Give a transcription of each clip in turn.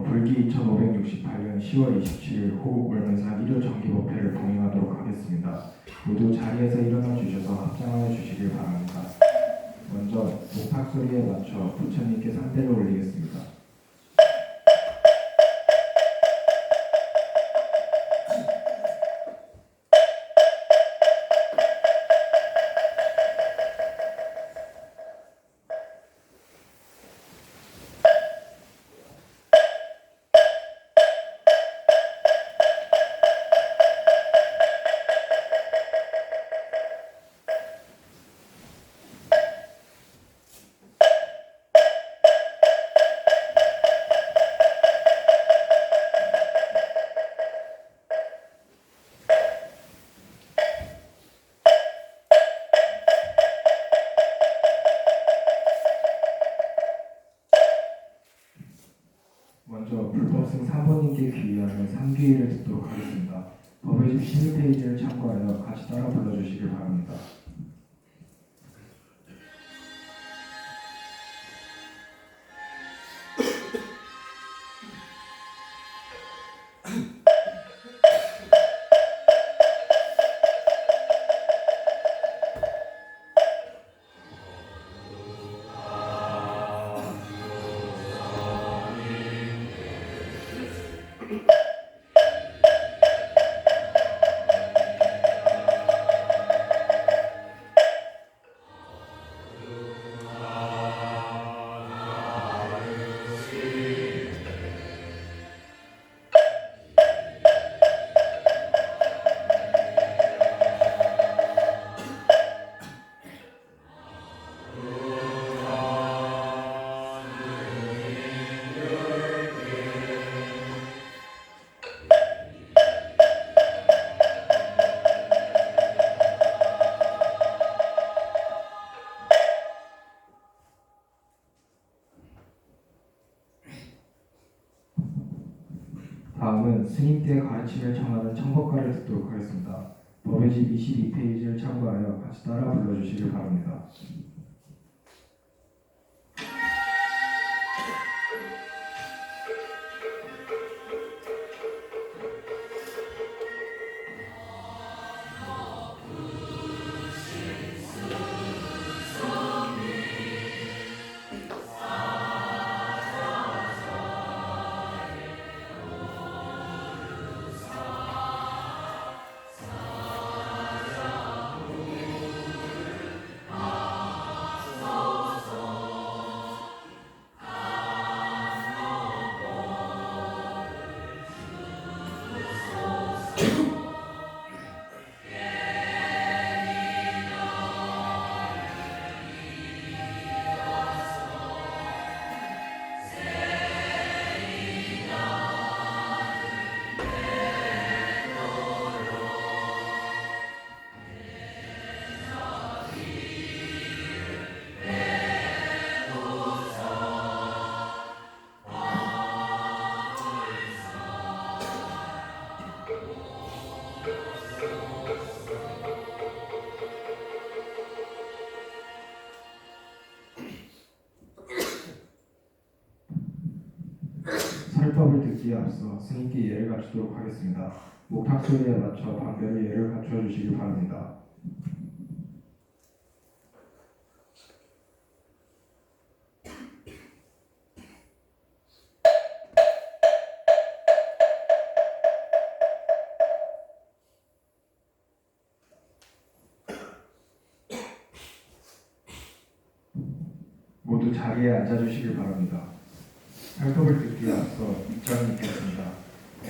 불기 2568년 10월 27일 호국 월면산 1호 정기법회를 봉행하도록 하겠습니다. 모두 자리에서 일어나 주셔서 합장하여 주시길 바랍니다. 먼저 목탁 소리에 맞춰 부처님께 상대를 올리겠습니다. 먼저 불법승 사모님께 귀의하는 3귀의를 듣도록 하겠습니다. 법의 집 11페이지를 참고하여 같이 따라 불러주시길 바랍니다. 다음은 스님께 가르침을 청하는 청법가를 듣도록 하겠습니다. 법의 집 22페이지를 참고하여 같이 따라 불러주시길 바랍니다. 설법을 듣기에 앞서 스님께 예를 갖추도록 하겠습니다. 목탁 소리에 맞춰 반대로 예를 갖추어 주시기 바랍니다. 모두 자리에 앉아주시길 바랍니다. 설법을 듣기에 앞서 입장이 있겠습니다.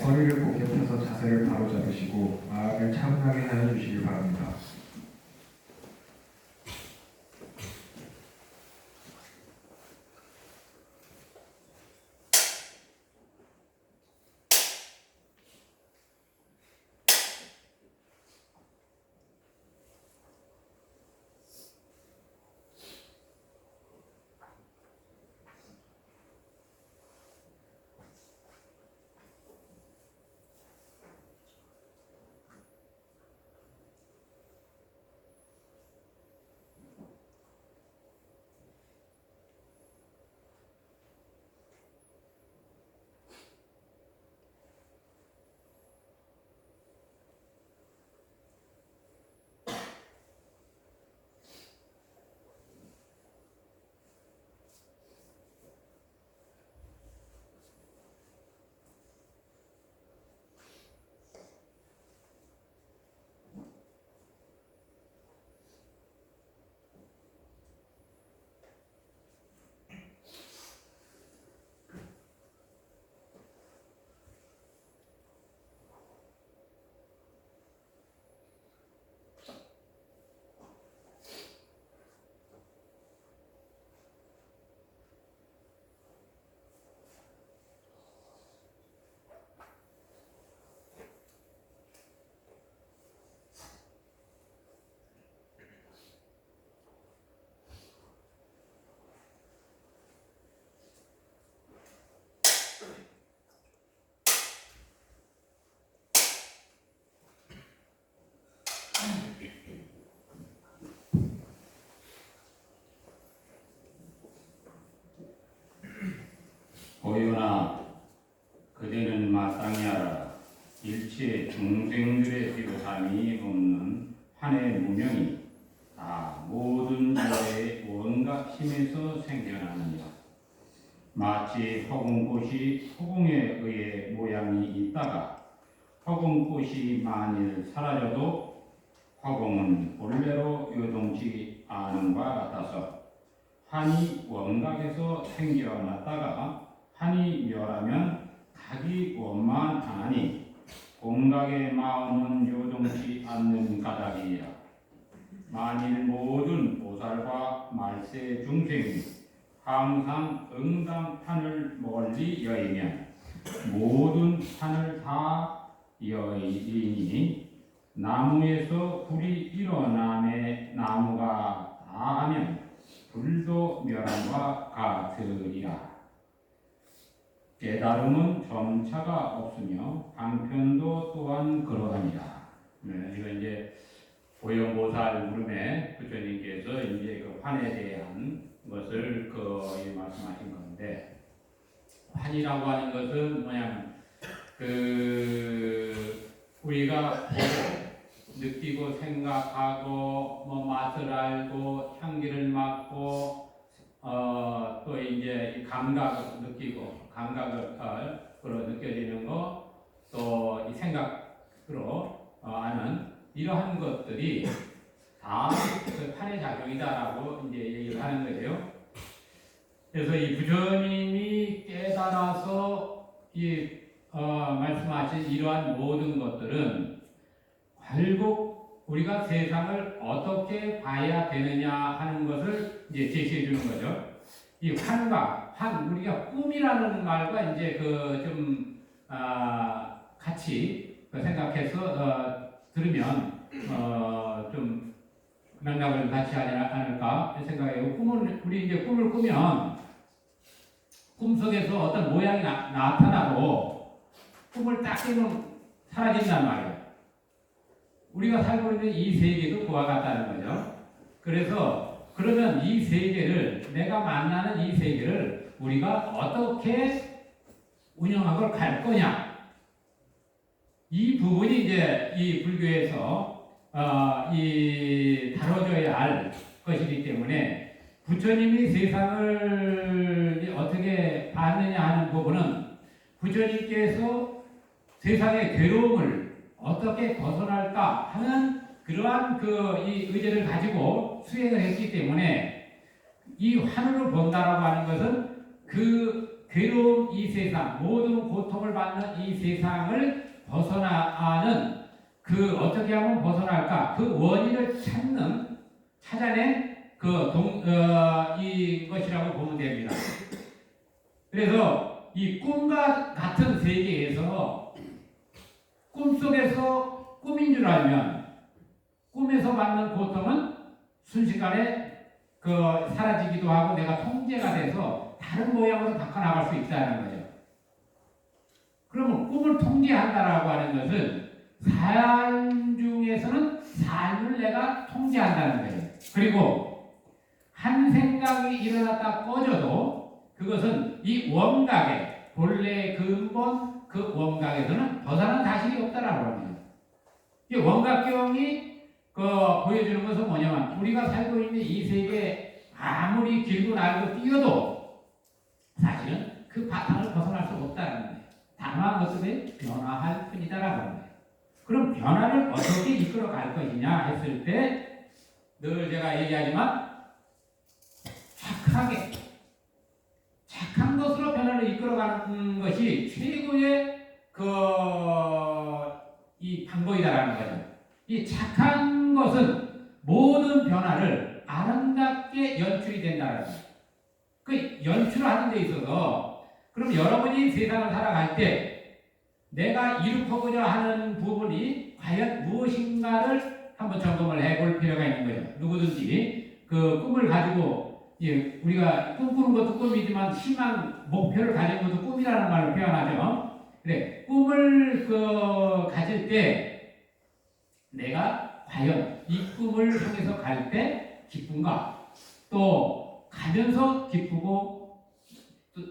허리를 곧게 펴서 자세를 바로 잡으시고 마음을 차분하게 하여 주시길 바랍니다. 보요나 그대는 마땅히 알아라. 일체 중생들의 비교함이 없는 한의 무명이 다 모든 자의 원각 힘에서 생겨나느니라. 마치 허공꽃이 허공에 의해 모양이 있다가 허공꽃이 만일 사라져도 허공은 본래로 요동치 않음과 같아서 한이 원각에서 생겨났다가 한이 멸하면 각이 원만하니 공각의 마음은 요동치 않는 까닭이니라. 만일 모든 보살과 말세 중생이 항상 응당판을 멀리 여이면 모든 판을 다 여이니 나무에서 불이 일어남에 나무가 다하면 불도 멸함과 같으리라. 깨달음은 점차가 없으며 방편도 또한 그러하니라. 이거 이제 보현보살 물음에 부처님께서 이제 그 환에 대한 것을 말씀하신 건데, 환이라고 하는 것은 뭐냐면 우리가 보고 느끼고 생각하고 뭐 맛을 알고 향기를 맡고 또 이제 감각을 느끼고 감각으로 느껴지는 거 또 이 생각으로 아는 이러한 것들이 다 그 판의 작용이다라고 이제 얘기를 하는 거예요. 그래서 이 부처님이 깨달아서 말씀하신 이러한 모든 것들은 결국 우리가 세상을 어떻게 봐야 되느냐 하는 것을 이제 제시해 주는 거죠. 이 환, 우리가 꿈이라는 말과 이제 같이 생각해서 들으면 좀 맥락을 같이 하지 않을까 생각해요. 우리 이제 꿈을 꾸면 꿈속에서 어떤 모양이 나타나도 꿈을 딱 깨면 사라진단 말이에요. 우리가 살고 있는 이 세계도 그와 같다는 거죠. 그래서 그러면 이 세계를, 내가 만나는 이 세계를 우리가 어떻게 운영하고 갈 거냐, 이 부분이 이제 이 불교에서 다뤄져야 할 것이기 때문에 부처님이 세상을 어떻게 봤느냐 하는 부분은 부처님께서 세상의 괴로움을 어떻게 벗어날까 하는 그러한 이 의제를 가지고 수행을 했기 때문에 이 환으로 본다라고 하는 것은 그 괴로움 이 세상, 모든 고통을 받는 이 세상을 벗어나는 어떻게 하면 벗어날까 그 원인을 찾아낸 이것이라고 보면 됩니다. 그래서 이 꿈과 같은 세계에서 꿈속에서 꿈인 줄 알면 꿈에서 받는 고통은 순식간에 사라지기도 하고 내가 통제가 돼서 다른 모양으로 바꿔나갈 수 있다는 거죠. 그러면 꿈을 통제한다라고 하는 것은 삶 중에서는 삶을 내가 통제한다는 거예요. 그리고 한 생각이 일어났다 꺼져도 그것은 이 원각의 본래의 근본 그 원각에서는 벗어난 자식이 없다라고 합니다. 이 원각경이 보여주는 것은 뭐냐면 우리가 살고 있는 이 세계에 아무리 길고 날고 뛰어도 사실은 그 바탕을 벗어날 수 없다는 거예요. 다만 어떻게 변화할 뿐이다라고 합니다. 그럼 변화를 어떻게 이끌어 갈 것이냐 했을 때 늘 제가 얘기하지만 착한 것으로 변화를 이끌어가는 것이 최고의 이 방법이다라는 거죠. 이 착한 것은 모든 변화를 아름답게 연출이 된다는 거죠. 그 연출을 하는 데 있어서 그럼 여러분이 세상을 살아갈 때 내가 이룩하고자 하는 부분이 과연 무엇인가를 한번 점검을 해볼 필요가 있는 거예요. 누구든지 그 꿈을 가지고 우리가 꿈꾸는 것도 꿈이지만 희망, 목표를 가진 것도 꿈이라는 말로 표현하죠. 그래, 꿈을 가질 때 내가 과연 이 꿈을 향해서 갈 때 기쁜가? 또 가면서 기쁘고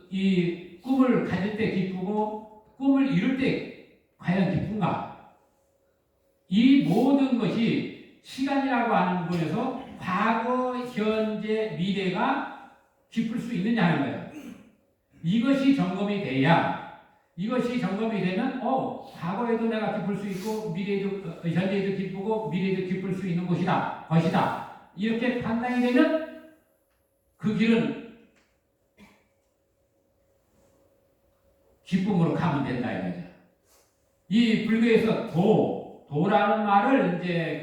이 꿈을 가질 때 기쁘고 꿈을 이룰 때 과연 기쁜가? 이 모든 것이 시간이라고 하는 부분에서 과거, 현재, 미래가 기쁠 수 있느냐 하는 거예요. 이것이 점검이 돼야, 이것이 점검이 되면 과거에도 내가 기쁠 수 있고 미래에도, 현재에도 기쁘고 미래에도 기쁠 수 있는 것이다 이렇게 판단이 되면 그 길은 기쁨으로 가면 된다 이거죠. 이 불교에서 도라는 말을 이제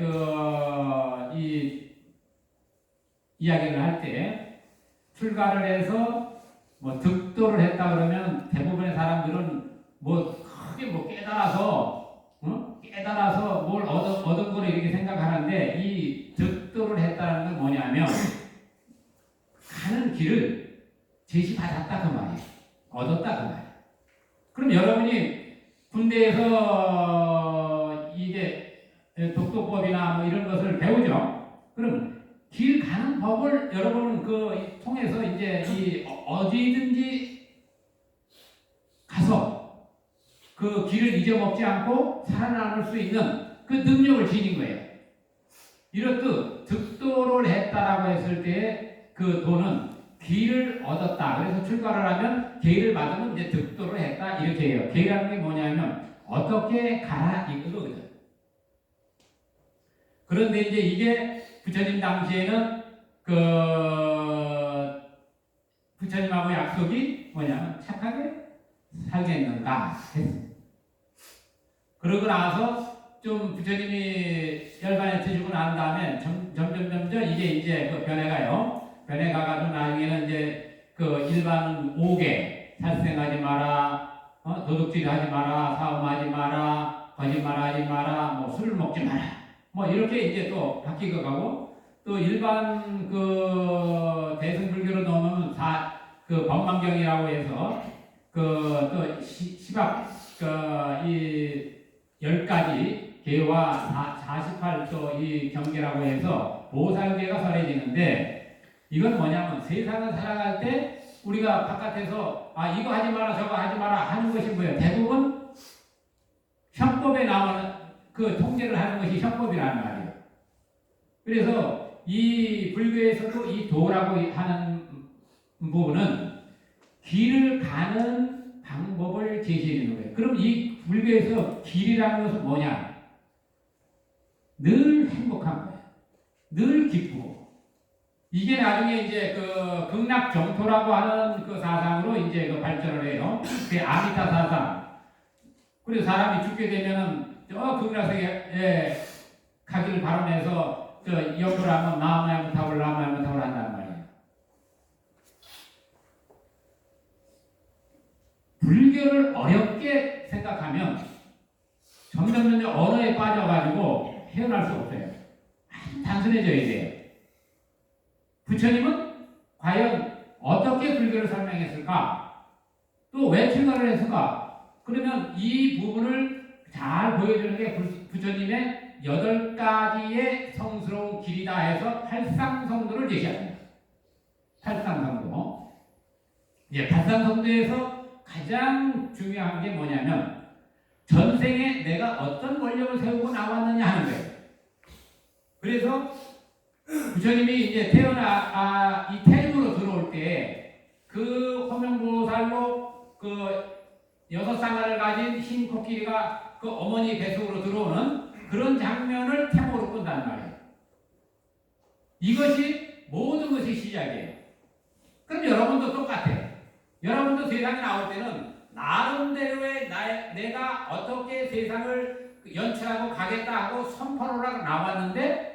이 이야기를 할 때 출가를 해서 뭐 득도를 했다 그러면 대부분의 사람들은 뭐 크게 뭐 깨달아서 뭘 얻은 거를 이렇게 생각하는데, 이 득도를 했다는 건 뭐냐면 가는 길을 제시받았다 그 말이에요. 얻었다 그 말이에요. 그럼 여러분이 군대에서 이게 독도법이나 뭐 이런 것을 배우죠. 그럼 길 가는 법을 여러분은 통해서 이제 어디든지 가서 그 길을 잊어먹지 않고 살아남을 수 있는 그 능력을 지닌 거예요. 이렇듯 득도를 했다라고 했을 때 그 도는 길을 얻었다. 그래서 출가를 하면 계를 받으면 이제 득도를 했다 이렇게 해요. 계라는 게 뭐냐면 어떻게 가라 이거거든. 그런데 이제 이게 부처님 당시에는 부처님하고 약속이 뭐냐면 착하게 살겠는가 했어. 그러고 나서 좀 부처님이 열반에 드시고 난 다음에 점점 이게 그 변해가요. 변해가가지고 나중에는 이제 일반 5개 살생하지 마라, 도둑질 하지 마라, 사음하지 마라, 거짓말하지 마라, 뭐 술을 먹지 마라, 뭐 이렇게 이제 또 바뀌고 가고, 또 일반 대승불교로 넘으면 법망경이라고 해서 또 시박 이 10가지 계와 48 또 이 경계라고 해서 보살계가 설해지는데, 이건 뭐냐면 세상을 살아갈 때 우리가 바깥에서 이거 하지 마라 저거 하지 마라 하는 것이 뭐예요? 대부분 형법에 나오는 그 통제를 하는 것이 형법이라는 말이에요. 그래서 이 불교에서도 이 도라고 하는 부분은 길을 가는 방법을 제시해 주는 거예요. 그럼 이 불교에서 길이라는 것은 뭐냐? 늘 행복한 거예요. 늘 기쁘고. 이게 나중에 이제 극락정토라고 하는 사상으로 이제 발전을 해요. 그 아미타 사상. 그리고 사람이 죽게 되면은 극락세계에 가기를 바라면서 역을 하면 나무야무탑을 한단 말이에요. 불교를 어렵게 생각하면 점점 언어에 빠져가지고 헤어날 수 없어요. 아주 단순해져야 돼요. 부처님은 과연 어떻게 불교를 설명했을까? 또 왜 출가를 했을까? 그러면 이 부분을 잘 보여주는 게 부처님의 8가지의 성스러운 길이다 해서 팔상성도를 제시합니다. 팔상성도. 팔상성도에서 가장 중요한 게 뭐냐면 전생에 내가 어떤 권력을 세우고 나왔느냐 하는 거예요. 그래서 부처님이 이제 이 태중으로 들어올 때 화명보살로 6쌍알을 가진 흰 코끼리가 어머니 뱃속으로 들어오는 그런 장면을 태모로 꾼다는 말이에요. 이것이 모든 것이 시작이에요. 그럼 여러분도 똑같아요. 여러분도 세상에 나올 때는 나름대로의 내가 어떻게 세상을 연출하고 가겠다 하고 선포를 하고 나왔는데,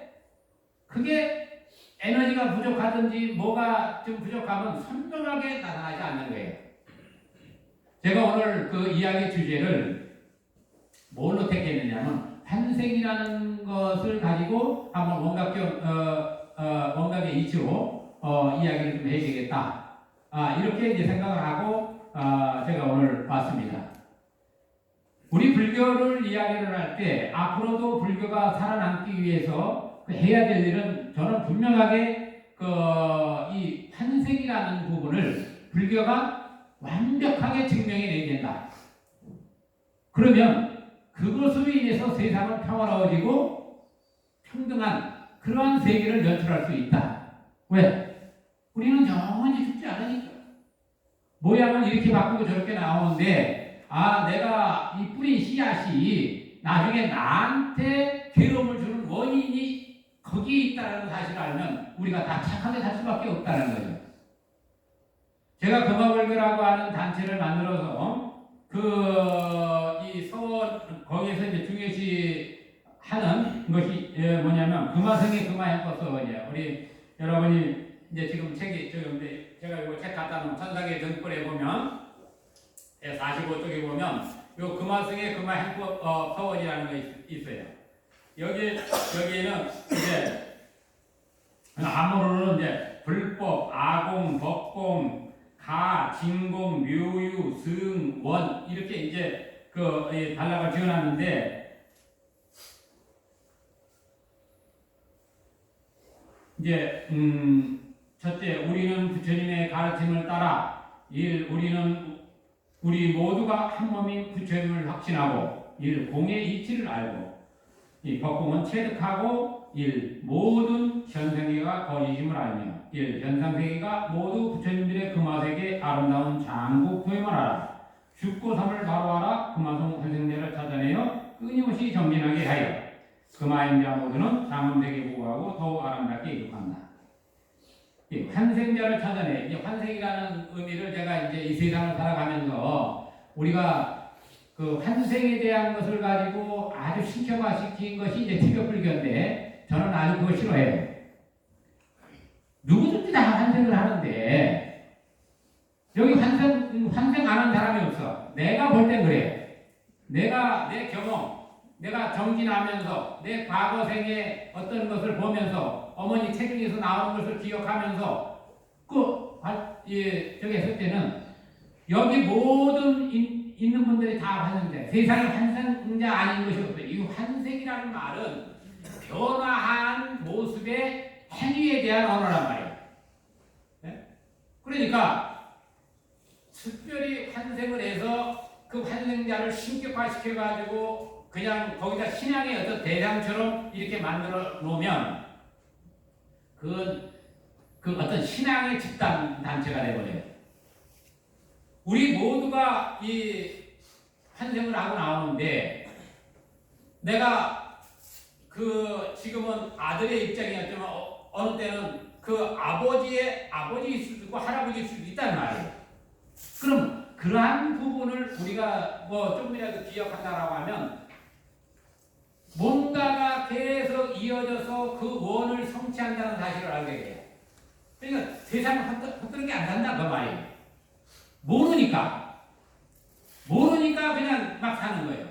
그게 에너지가 부족하든지 뭐가 좀 부족하면 선명하게 나타나지 않는 거예요. 제가 오늘 이야기 주제를 뭘로 택했느냐면 환생이라는 것을 가지고 한번 원각의 이치로 이야기를 좀 해야 되겠다. 이렇게 이제 생각을 하고 제가 오늘 왔습니다. 우리 불교를 이야기를 할 때 앞으로도 불교가 살아남기 위해서 해야 될 일은, 저는 분명하게 이 환생이라는 부분을 불교가 완벽하게 증명해내야 된다. 그러면 그것으로 인해서 세상은 평화로워지고 평등한 그러한 세계를 연출할 수 있다. 왜? 우리는 영원히 죽지 않으니까. 모양을 이렇게 바꾸고 저렇게 나오는데 내가 이 뿌린 씨앗이 나중에 나한테 괴로움을 주는 원인이 거기에 있다는 사실을 알면 우리가 다 착하게 살 수밖에 없다는 거죠. 제가 금화불교라고 하는 단체를 만들어서 이 서원 거기에서 이제 중요시 하는 것이 뭐냐면 금화성의 금화행법서원이에요. 우리 여러분이 이제 지금 책이 제가 이거 책 갖다 놓은 천상의 등불에 보면 45쪽에 보면 요 금화성의 금화행법 서원이라는 게 있어요. 여기에는 이제 암호로는 이제 불법, 아공, 법공, 가, 진공, 묘유, 승, 원 이렇게 이제 단락을 지어놨는데 이제 첫째, 우리는 부처님의 가르침을 따라 우리 모두가 한 몸인 부처님을 확신하고 공의 이치를 알고 이 법공은 체득하고 모든 현상세계가 거짓임을 알며 현상세계가 모두 부처님들의 금화세계 아름다운 장국 부임을 알아 죽고 삼을 바로하라 금화성 환생자를 찾아내어 끊임없이 정진하게 하여 금화행자 모두는 장엄세계 보호하고 더욱 아름답게 이룩한다. 환생자를 찾아내 환생이라는 의미를 제가 이제 이 세상을 살아가면서 우리가 그 환생에 대한 것을 가지고 아주 신경화시킨 것이 이제 티격불교인데 저는 아주 그거 싫어해요. 누구든지 다 환생을 하는데 여기 환생 안 한 사람이 없어. 내가 볼 땐 그래. 내가 내 경험, 내가 정진하면서 내 과거 생에 어떤 것을 보면서 어머니 체중에서 나오는 것을 기억하면서 저기 했을 때는 여기 모든 있는 분들이 다 환생자. 세상에 환생자 아닌 것이 없어요. 이 환생이라는 말은 변화한 모습의 행위에 대한 언어란 말이에요. 네? 그러니까 특별히 환생을 해서 그 환생자를 신격화시켜가지고 그냥 거기다 신앙의 어떤 대상처럼 이렇게 만들어 놓으면 그 어떤 신앙의 집단 단체가 되버려요. 우리 모두가 이 환생을 하고 나오는데 내가 지금은 아들의 입장이었지만 어느 때는 아버지일 수도 있고 할아버지일 수도 있단 말이에요. 그럼 그러한 부분을 우리가 조금이라도 기억한다라고 하면 뭔가가 계속 이어져서 그 원을 성취한다는 사실을 알게 돼요. 그러니까 세상은 헛되게 안 산다 그 말이에요. 모르니까 그냥 막 사는 거예요.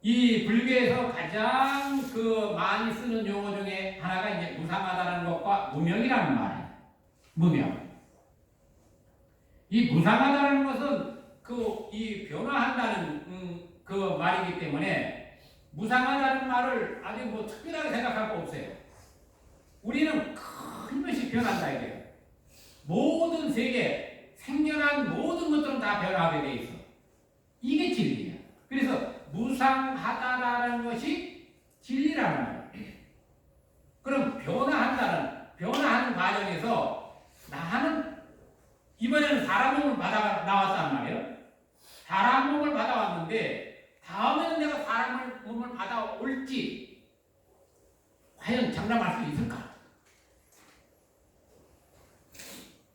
이 불교에서 가장 많이 쓰는 용어 중에 하나가 이제 무상하다는 것과 무명이라는 말이에요. 무명. 이 무상하다는 것은 이 변화한다는 말이기 때문에 무상하다는 말을 아주 특별하게 생각할 거 없어요. 우리는 큰 것이 변한다 이게요. 모든 세계, 생겨난 모든 것들은 다 변화하게 돼 있어. 이게 진리예요. 그래서 무상하다라는 것이 진리라는 말이에요. 그럼 변화하는 과정에서 나는 이번에는 사람 몸을 나왔단 말이에요. 사람 몸을 받아왔는데 다음에는 내가 사람 몸을 받아올지 과연 장담할 수 있을까?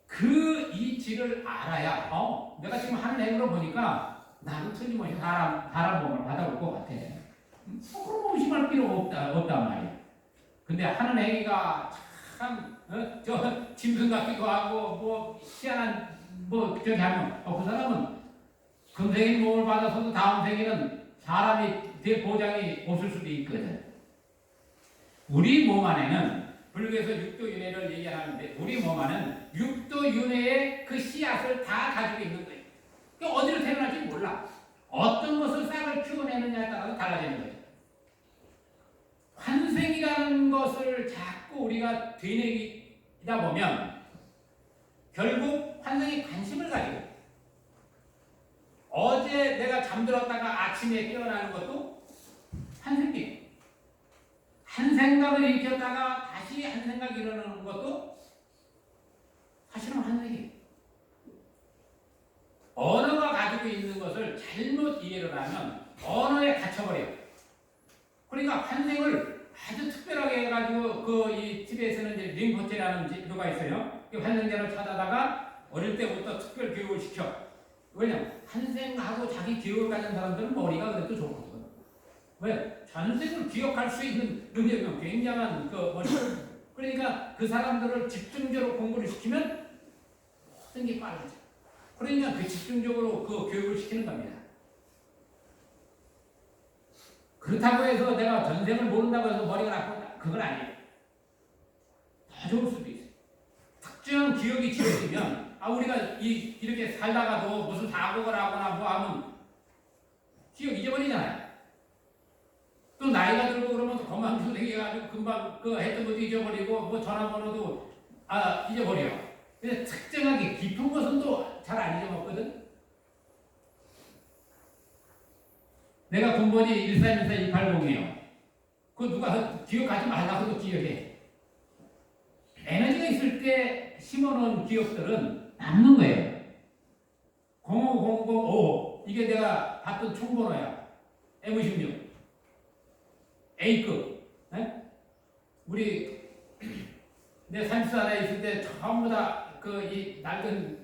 그 이치를 알아야 내가 지금 하는 행위로 보니까 나는 틀림없이 사람 몸을 받아올 것 같아. 그럼 의심할 필요가 없단 말이야. 근데 하는 행위가 참 저 짐승 같기도 하고 희한한 저기 하면 그 사람은 금생인 몸을 받아서도 다음 생에는 사람이 될 보장이 없을 수도 있거든. 우리 몸 안에는 불교에서 육도윤회를 얘기하는데 우리 몸 안에는 육도윤회의 그 씨앗을 다 가지고 있는 거예요. 그러니까 어디로 태어날지 몰라. 어떤 것을 싹을 키워내느냐에 따라서 달라지는 거예요. 환생이라는 것을 자꾸 우리가 되뇌이다 보면 결국 환생이 관심을 가지고 어제 내가 잠들었다가 아침에 깨어나는 것도 환생이에요. 한 생각을 일으켰다가 다시 한 생각이 일어나는 것도 사실은 환생이에요. 언어가 가지고 있는 것을 잘못 이해를 하면 언어에 갇혀버려요. 그러니까 환생을 아주 특별하게 해가지고 이 티베트에서는 이제 링포체라는 지도가 있어요. 그 환생자를 찾아다가 어릴 때부터 특별 교육을 시켜. 왜냐면 환생하고 자기 기억을 가진 사람들은 머리가 그래도 좋거든. 왜? 전생을 기억할 수 있는 능력이 굉장한 그 머리. 그러니까 그 사람들을 집중적으로 공부를 시키면 모든 게 빨라져. 그러니까 그 집중적으로 그 교육을 시키는 겁니다. 그렇다고 해서 내가 전생을 모른다고 해서 머리가 나쁘다. 그건 아니에요. 더 좋을 수도 있어요. 특정한 기억이 지워지면 우리가 이렇게 살다가도 무슨 사고를 하거나 뭐 하면 기억 잊어버리잖아요. 또 나이가 들고 그러면 건망도 생겨가지고 금방 그 했던 것도 잊어버리고 뭐 전화번호도 잊어버려. 근데 특정하게 깊은 것은 또 잘 안 잊어먹거든. 내가 군번이 1314280이에요. 그거 누가 기억하지 말라고도 기억해. 에너지가 있을 때 심어놓은 기억들은 남는 거예요. 05005 이게 내가 봤던 총번호야. M16 A급. 네? 우리 내 34에 있을 때 전부 다 이 낡은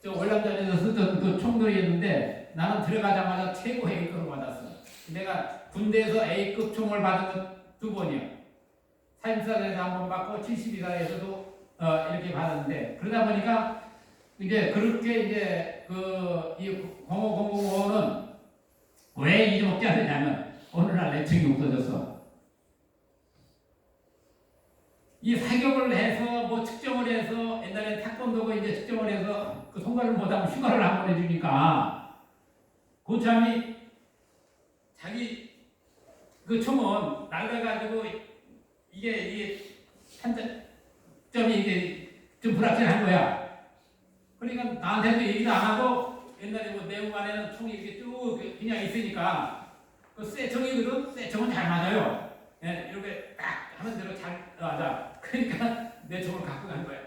월남전에서 쓰던 그 총들이었는데 나는 들어가자마자 최고 A급을 받았어. 내가 군대에서 A급 총을 받은 건 2번이야. 34에서 한 번 받고 72사에서도 이렇게 받았는데 그러다 보니까 이제 그렇게 이제 이 05005는 왜 잊어먹지 않느냐면 어느 날 내층이 없어졌어. 이 사격을 해서 뭐 측정을 해서 옛날에 태권도가 이제 측정을 해서 그 통과를 못하면 휴가를 한 번 해주니까 고참이 자기 그 총은 낡아가지고 이게 한점이 이게 좀 불확실한 거야. 그러니까 나한테도 얘기도 안 하고 옛날에 뭐 내용 안에는 총이 이렇게 쭉 그냥 있으니까 그 새 총이거든. 새 총은 잘 맞아요. 예, 이렇게 딱 하는 대로 잘 맞아. 그러니까 내 총을 갖고 간 거야.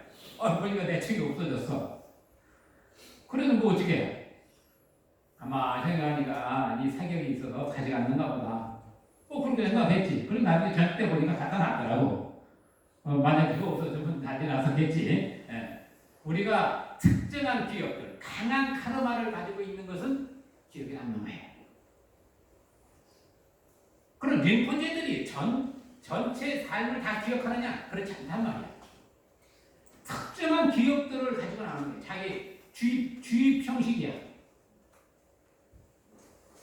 보니까 내 총이 없어졌어. 그래도 뭐 어떻게 해? 아마 생각하니까 이 사격이 있어서 가져갔는가 보다. 그렇게 생각했지. 그럼 나중에 저녁 때 보니까 갖다 놨더라고. 만약 그거 없어지면 난리 났었겠지. 예. 우리가 특정한 기억들, 강한 카르마를 가지고 있는 것은 기억이 남는 거예요. 그럼 림포제들이 전체 삶을 다 기억하느냐? 그렇지 않단 말이야. 특정한 기억들을 가지고 나오는 거예요. 자기 주입 형식이야.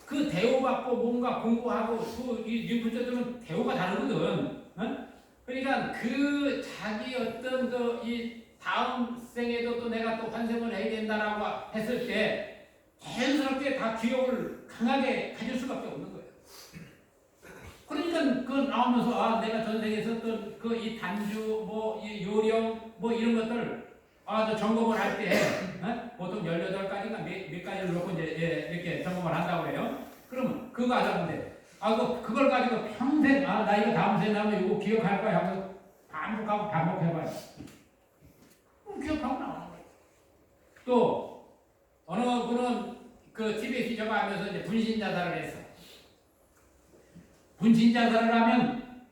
그 대우받고 뭔가 공부하고 이 림포제들은 대우가 다르거든. 그러니까 그 자기 어떤 이 다음 생에도 또 내가 또 환생을 해야 된다라고 했을 때 자연스럽게 다 기억을 강하게 가질 수밖에 없는 거예요. 그러니까 그 나오면서 내가 전생에 썼던 이 단주 이 요령 이런 것들 저 점검을 할 때 보통 18가지가 몇 가지를 놓고 이제 이렇게 점검을 한다고 해요. 그러면 그거 하자는데 그걸 가지고 평생 나 이거 다음 생에 하면 이거 기억할 거야 하고 반복해봐요. 그럼 기억하고 나오는 거예요. 또 어느 분은 그 TBS 저가 하면서 이제 분신자살을 했어. 분신자살을 하면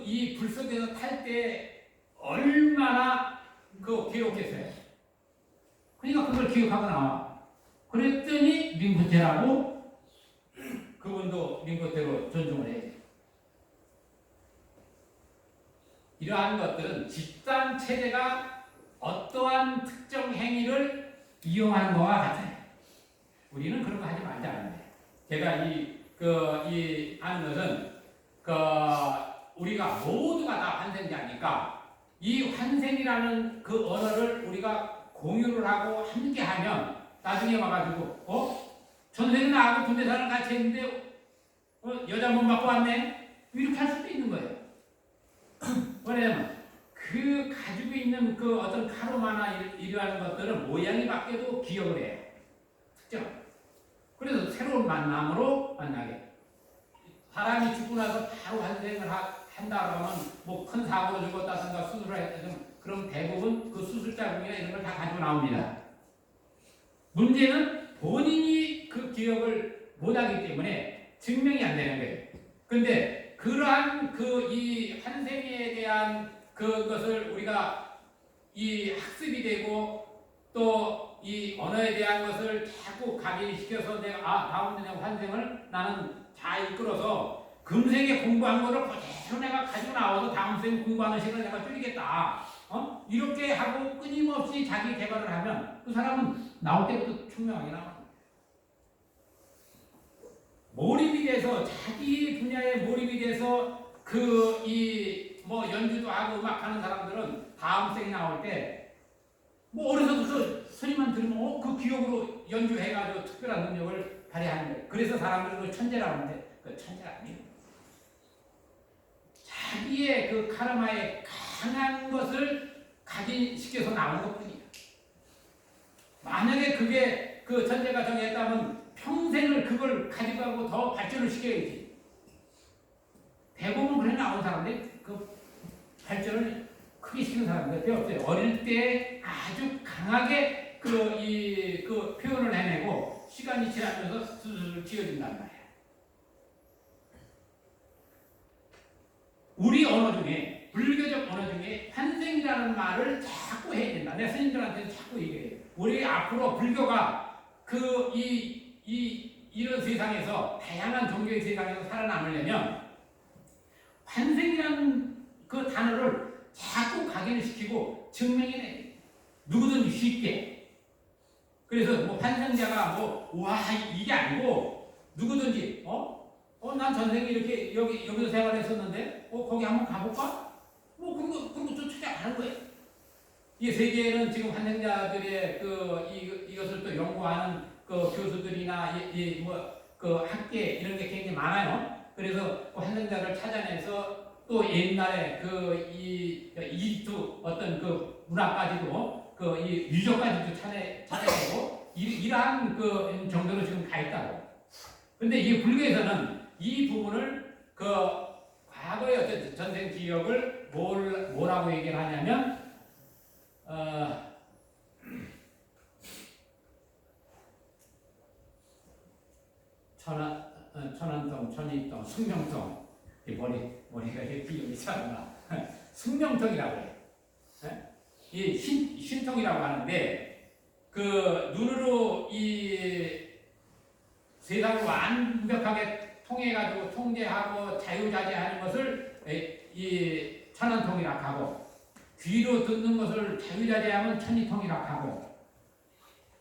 이 불 속에서 탈 때 얼마나 기억했어요. 그러니까 그걸 기억하고 나와. 그랬더니 링포체라고 그분도 링포체로 존중을 해요. 이러한 것들은 집단 체제가 어떠한 특정 행위를 이용하는 것과 같아요. 우리는 그런 거 하지 말자는데. 제가 하는 것은 우리가 모두가 다 환생자니까 이 환생이라는 그 언어를 우리가 공유를 하고 함께하면 나중에 와가지고 전생에 나하고 군대사를 같이 했는데 여자 못 맞고 왔네 이렇게 할 수도 있는 거예요. 왜냐면 그 가지고 있는 그 어떤 카르마나 이러한 것들은 모양이 바뀌어도 기억을 해요. 특정. 그래서 새로운 만남으로 만나게. 사람이 죽고 나서 바로 환생을 한다고 하면 뭐 큰 사고로 죽었다든가 수술을 했다든가 그럼 대부분 그 수술자금이나 이런 걸 다 가지고 나옵니다. 문제는 본인이 그 기억을 못하기 때문에 증명이 안 되는 거예요. 근데 그러한 그 이 환생에 대한 그것을 우리가 이 학습이 되고 또 이 언어에 대한 것을 자꾸 각인시켜서 내가 다음 내 환생을 나는 잘 이끌어서 금생에 공부한 거를 그대로 내가 가지고 나와서 다음 생 공부하는 시간을 내가 줄이겠다. 이렇게 하고 끊임없이 자기 개발을 하면 그 사람은 나올 때부터 총명하게 나와. 몰입이 돼서 자기 분야에 몰입이 돼서 그 이 뭐 연주도 하고 음악하는 사람들은 다음 생에 나올 때 뭐 어려서부터 소리만 들으면 그 기억으로 연주해가지고 특별한 능력을 발휘하는 거예요. 그래서 사람들은 그 천재라고 하는데 그 천재가 아니에요. 자기의 그 카르마에 강한 것을 각인시켜서 나오는 것뿐이에요. 만약에 그게 그 천재가 정했다면 평생을 그걸 가지고 가고 더 발전을 시켜야지. 대부분 그래 나온 사람들 그 발전을 크게 시키는 사람들 배웠어요. 어릴 때 아주 강하게 그 표현을 해내고 시간이 지나면서 스스로 지어진단 말이야. 우리 언어 중에 불교적 언어 중에 환생이라는 말을 자꾸 해야 된다. 내 스님들한테는 자꾸 얘기해요. 우리 앞으로 불교가 이런 세상에서 다양한 종교의 세상에서 살아남으려면 환생이라는 그 단어를 자꾸 각인을 시키고 증명해내. 누구든지 쉽게. 그래서 뭐 환생자가 와 이게 아니고 누구든지 난 전생에 이렇게 여기서 생활했었는데 거기 한번 가볼까? 그리고 좀 찾아가는 거예요. 이 세계에는 지금 환생자들의 이것을 또 연구하는 그 교수들이나 그 학계 이런 게 굉장히 많아요. 그래서 그 환생자를 찾아내서 또 옛날에 이집트 어떤 그 문화까지도 이 유적까지도 찾아내고 이러한 그 정도로 지금 가 있다고. 근데 이 불교에서는 이 부분을 그 과거의 어떤 전생 기억을 뭐라고 얘기를 하냐면 천안통, 천이통, 숙명통. 머리가 이렇게 기억이 차구나. 숙명통이라고 해요. 이 신통이라고 하는데, 그 눈으로 이 세상을 완벽하게 통해가지고 통제하고 자유자재하는 것을 이 천안통이라고 하고, 귀로 듣는 것을 자유자재하면 천이통이라고 하고,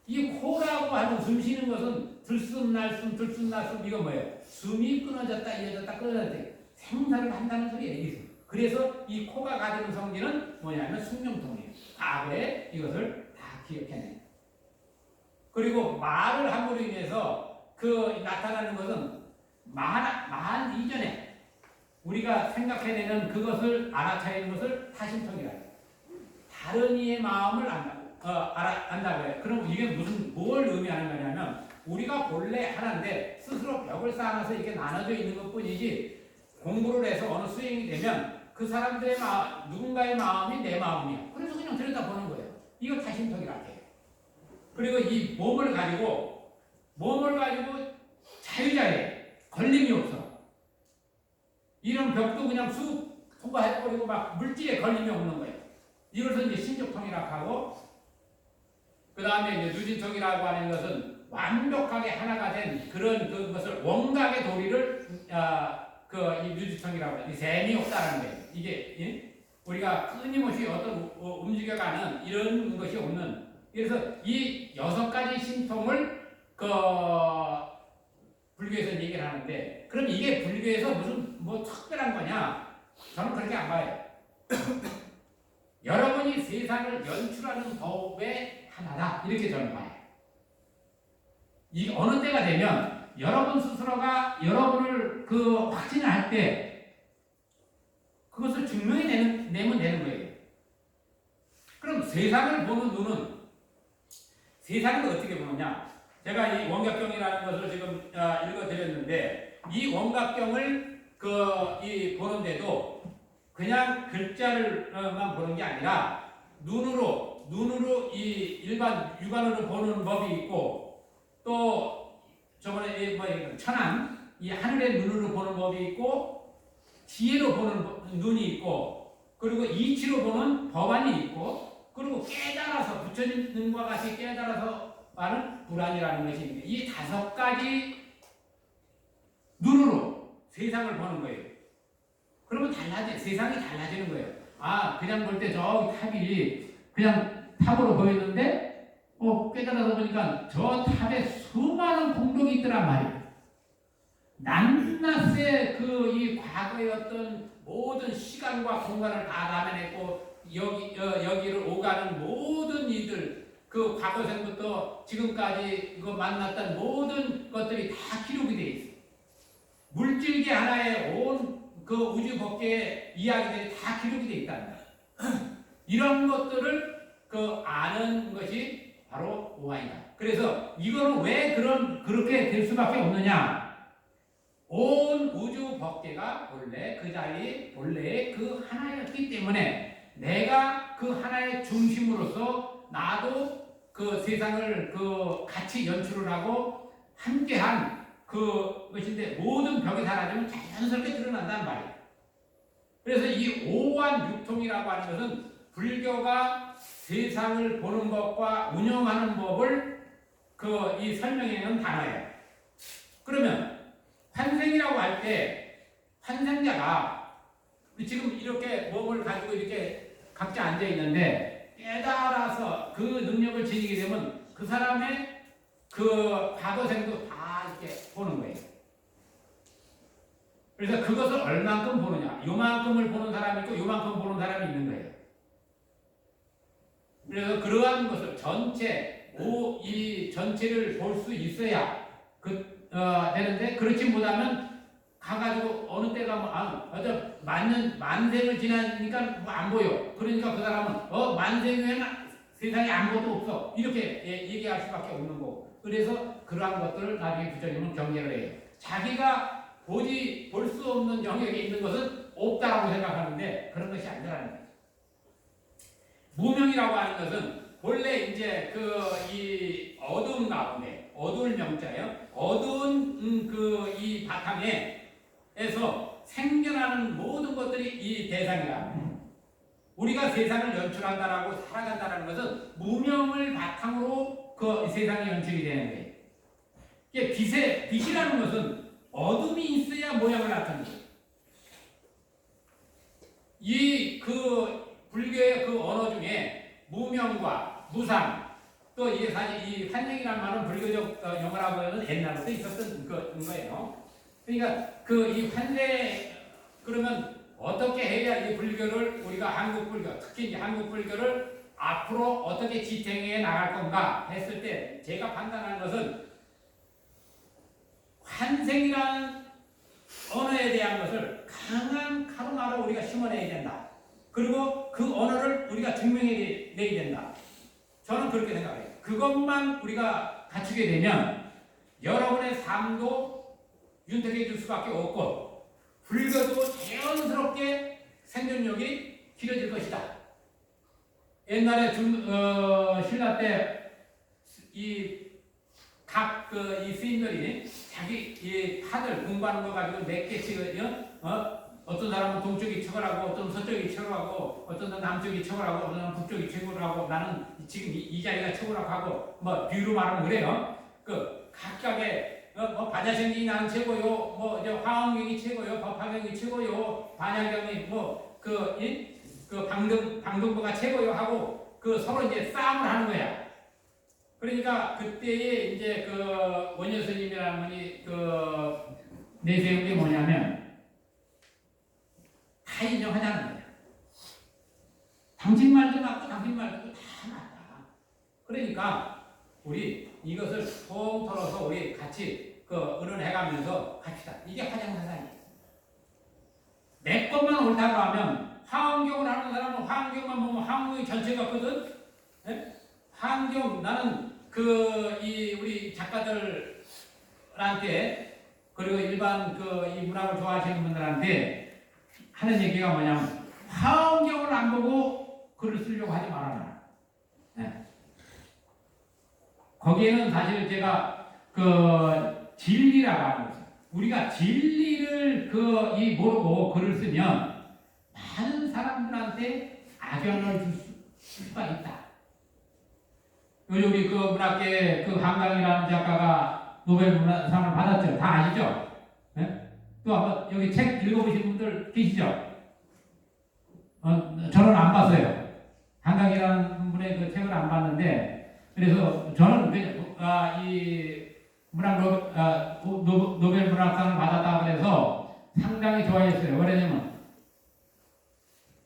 이 코라고 하는 숨 쉬는 것은 들숨날숨 들숨날숨 이거 뭐예요? 숨이 끊어졌다 이어졌다 끊어졌다 생사를 한다는 소리예요. 그래서 이 코가 가지는 성질은 뭐냐면 숙명통이에요. 과거에 이것을 다 기억해내요. 그리고 말을 함으로 인해서 나타나는 것은 말 이전에 우리가 생각해내는 그것을 알아차리는 것을 타심통이라고 해요. 다른 이의 마음을 안다고 해요. 그럼 이게 뭘 의미하는 거냐면 우리가 본래 하나인데 스스로 벽을 쌓아서 이렇게 나눠져 있는 것 뿐이지 공부를 해서 어느 수행이 되면 그 사람들의 누군가의 마음이 내 마음이야. 그래서 그냥 들여다보는 거예요. 이거 타심통이라고 해요. 그리고 이 몸을 가지고 자유자재 걸림이 없어. 이런 벽도 그냥 쑥 통과해버리고 막 물질에 걸림이 없는 거예요. 이것을 이제 신족통이라고 하고 그 다음에 이제 누진통이라고 하는 것은 완벽하게 하나가 된 그런 그것을 원각의 도리를 이 누진통이라고 해요. 셈이 없다는 거예요. 이게 우리가 끊임없이 어떤 움직여가는 이런 것이 없는. 그래서 이 6가지 신통을 불교에서 얘기를 하는데 그럼 이게 불교에서 무슨 특별한 거냐? 저는 그렇게 안 봐요. 여러분이 세상을 연출하는 법의 하나다 이렇게 저는 봐요. 이 어느 때가 되면 여러분 스스로가 여러분을 확신을 할 때 그것을 증명해 내면 되는 거예요. 세상을 보는 눈은 세상을 어떻게 보느냐? 제가 이 원각경이라는 것을 지금 읽어드렸는데 이 원각경을 이 보는데도 그냥 글자를만 보는 게 아니라 눈으로 이 일반 육안으로 보는 법이 있고 또 저번에 천안 이 하늘의 눈으로 보는 법이 있고 지혜로 보는 눈이 있고 그리고 이치로 보는 법안이 있고 그리고 깨달아서 부처님 눈과 같이 깨달아서 하는 불안이라는 것이 있는데 이 5가지 눈으로 세상을 보는 거예요. 그러면 세상이 달라지는 거예요. 아, 그냥 볼 때 저기 탑이 그냥 탑으로 보였는데 깨달아서 보니까 저 탑에 수많은 공덕이 있더란 말이에요. 낱낱의 이 과거의 어떤 모든 시간과 공간을 다 담아냈고 여기를 오가는 모든 이들 그 과거생부터 지금까지 만났던 모든 것들이 다 기록이 되어 있어요. 물질계 하나에 온 우주 법계의 이야기들이 다 기록이 되어 있답니다. 이런 것들을 아는 것이 바로 오한이다. 그래서 이거는 왜 그렇게 될 수밖에 없느냐? 온 우주 법계가 본래 그 자리 본래의 그 하나였기 때문에 내가 그 하나의 중심으로서 나도 세상을 같이 연출을 하고 함께한 그것인데 모든 벽이 사라지면 자연스럽게 드러난단 말이에요. 그래서 이 오한 육통이라고 하는 것은 불교가 세상을 보는 법과 운영하는 법을 이 설명해 놓은 단어예요. 그러면 환생이라고 할 때 환생자가 지금 이렇게 몸을 가지고 이렇게 각자 앉아 있는데 깨달아서 그 능력을 지니게 되면 그 사람의 과거생도 다 이렇게 보는 거예요. 그래서 그것을 얼만큼 보느냐? 요만큼을 보는 사람이 있고 요만큼 보는 사람이 있는 거예요. 그래서 그러한 것을 이 전체를 볼 수 있어야 되는데 그렇지 못하면 가가지고 어느 때 가면 만생을 지나니까 안 보여. 그러니까 그 사람은 만생 후에는 세상에 아무것도 없어. 이렇게 얘기할 수밖에 없는 거고. 그래서 그러한 것들을 나중에 부처님은 경계를 해요. 자기가 볼 수 없는 영역에 있는 것은 없다라고 생각하는데 그런 것이 아니라는 거예요. 무명이라고 하는 것은 본래 이제 이 어두운 가운데 어두울 명자예요. 어두운 이 바탕에서 생겨나는 모든 것들이 이 대상이다. 우리가 세상을 연출한다라고 살아간다는 것은 무명을 바탕으로 이 세상이 연출이 되는 거예요. 이게 빛이라는 것은 어둠이 있어야 모양을 나타내는 거예요. 이 불교의 언어 중에 무명과 무상 또 이게 사실 이 환생이라는 말은 불교적 용어라고 하면 옛날부터 있었던 거예요. 그러니까 이 환생 그러면 어떻게 해야 이 불교를 우리가 한국 불교 특히 이제 한국 불교를 앞으로 어떻게 지탱해 나갈 건가 했을 때 제가 판단한 것은 환생이라는 언어에 대한 것을 강한 카르마로 우리가 심어내야 된다. 그리고 그 언어를 우리가 증명해 내야 된다. 저는 그렇게 생각해요. 그것만 우리가 갖추게 되면 여러분의 삶도 윤택해 줄 수밖에 없고 불교도 자연스럽게 생존력이 길어질 것이다. 옛날에 신라 때 이 스님들이 자기 이 파들 공부하는 거 가지고 몇 개씩 어떤 사람은 동쪽이 최고라고, 어떤 서쪽이 최고라고, 어떤 사람은 남쪽이 최고라고, 어떤 사람은 북쪽이 최고라고, 나는 지금 이 자리가 최고라고 하고, 비유로 말하면 그래요. 각각의, 반야생경이 나는 최고요, 이제 화엄경이 최고요, 법화경이 최고요, 반야경이, 방등보가 최고요 하고, 서로 이제 싸움을 하는 거야. 그러니까 그때에 이제 원효 스님이라는 분이 내세운 게 뭐냐면, 다 인정하자는 거야. 당신 말도 맞고 당신 말도 다 맞다. 그러니까 우리 이것을 통 털어서 우리 같이 의논해가면서 갑시다. 이게 화장사상이에요. 내 것만 옳다고 하면 화엄경을 하는 사람은 화엄경만 보면 화엄경이 전체가 거든 예? 환경 나는 이 우리 작가들한테 그리고 일반 이 문학을 좋아하시는 분들한테 하는 얘기가 뭐냐면 환경을 안 보고 글을 쓰려고 하지 말아라. 예. 거기에는 사실 제가 진리라고 하는 거죠. 우리가 진리를 모르고 글을 쓰면 많은 사람들한테 악영향을 줄 수가 있다. 우리 문학계 한강이라는 작가가 노벨 문학상을 받았죠. 다 아시죠? 네? 또 한번 여기 책 읽어보신 분들 계시죠? 저는 안 봤어요. 한강이라는 분의 그 책을 안 봤는데, 그래서 저는 이 노벨 문학상을 받았다 그래서 상당히 좋아했어요. 왜냐면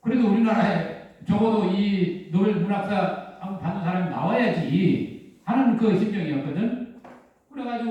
그래도 우리나라에 적어도 이 노벨 문학상 받는 사람이 나와야지 하는 심정이었거든. 그래가지고